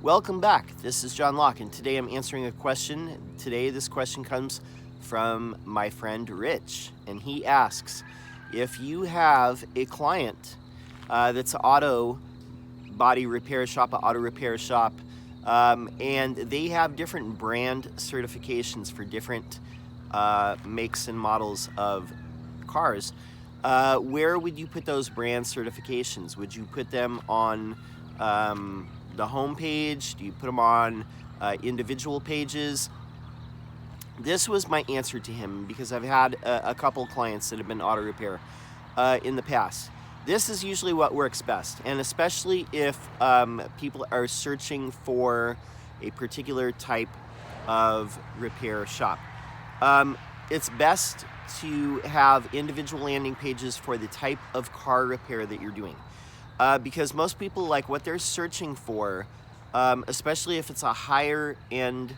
Welcome back. This is John Locke, and today I'm answering a question. Today, this question comes from my friend Rich, and he asks, if you have a client that's an auto body repair shop, an auto repair shop, and they have different brand certifications for different makes and models of cars, where would you put those brand certifications? Would you put them on the home page? Do you put them on individual pages? This was my answer to him because I've had a couple clients that have been auto repair in the past. This is usually what works best, and especially if people are searching for a particular type of repair shop. It's best to have individual landing pages for the type of car repair that you're doing. Because most people, like what they're searching for, especially if it's a higher end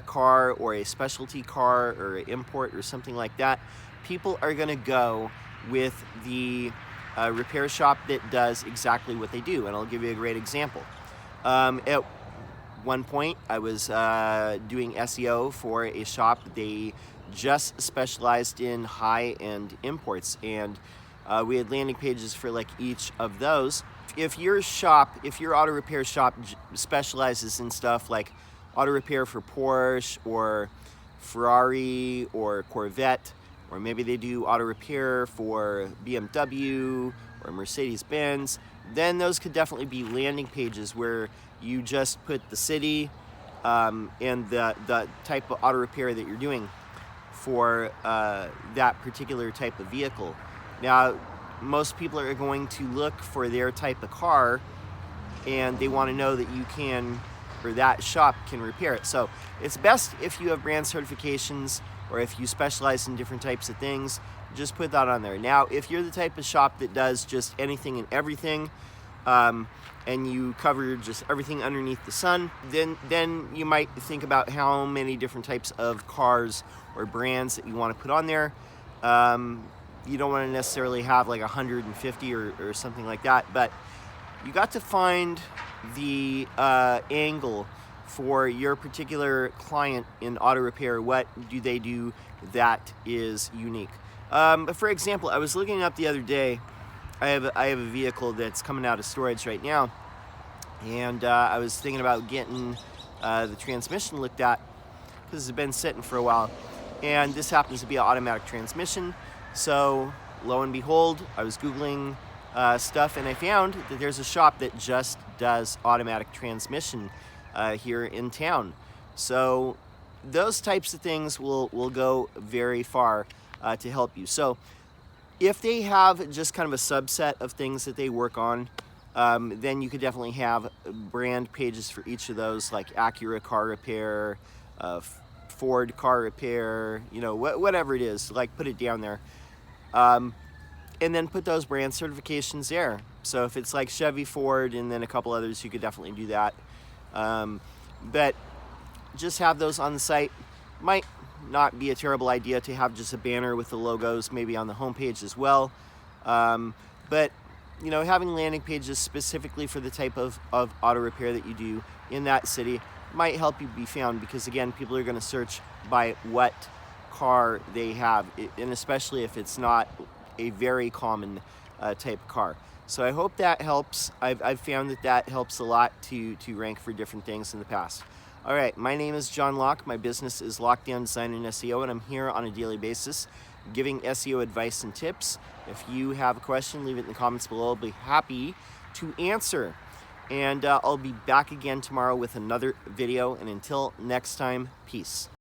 car or a specialty car or an import or something like that, people are going to go with the repair shop that does exactly what they do. And I'll give you a great example. At one point, I was doing SEO for a shop. They just specialized in high-end imports, and we had landing pages for like each of those. If your auto repair shop specializes in stuff like auto repair for Porsche or Ferrari or Corvette, or maybe they do auto repair for BMW or Mercedes-Benz, then those could definitely be landing pages where you just put the city and the type of auto repair that you're doing for that particular type of vehicle. Now, most people are going to look for their type of car, and they want to know that you can, or that shop can repair it. So it's best if you have brand certifications, or if you specialize in different types of things, just put that on there. Now, if you're the type of shop that does just anything and everything, and you cover just everything underneath the sun, then you might think about how many different types of cars or brands that you want to put on there. You don't want to necessarily have like 150 or something like that, but you got to find the angle for your particular client in auto repair. What do they do that is unique? For example, I was looking up the other day, I have a vehicle that's coming out of storage right now, and I was thinking about getting the transmission looked at because it's been sitting for a while, and this happens to be an automatic transmission. So lo and behold, I was Googling stuff, and I found that there's a shop that just does automatic transmission here in town. So those types of things will go very far to help you. So if they have just kind of a subset of things that they work on, then you could definitely have brand pages for each of those, like Acura car repair, Ford car repair, whatever it is, like put it down there. And then put those brand certifications there. So if it's like Chevy, Ford, and then a couple others, you could definitely do that. But just have those on the site. Might not be a terrible idea to have just a banner with the logos maybe on the homepage as well. But having landing pages specifically for the type of auto repair that you do in that city might help you be found, because again, people are going to search by what car they have, and especially if it's not a very common type of car. So I hope that helps. I've found that helps a lot to rank for different things in the past. All right, my name is John Locke. My business is Lockdown Design and SEO, and I'm here on a daily basis giving SEO advice and tips. If you have a question, leave it in the comments below. I'll be happy to answer. And I'll be back again tomorrow with another video. And until next time, peace.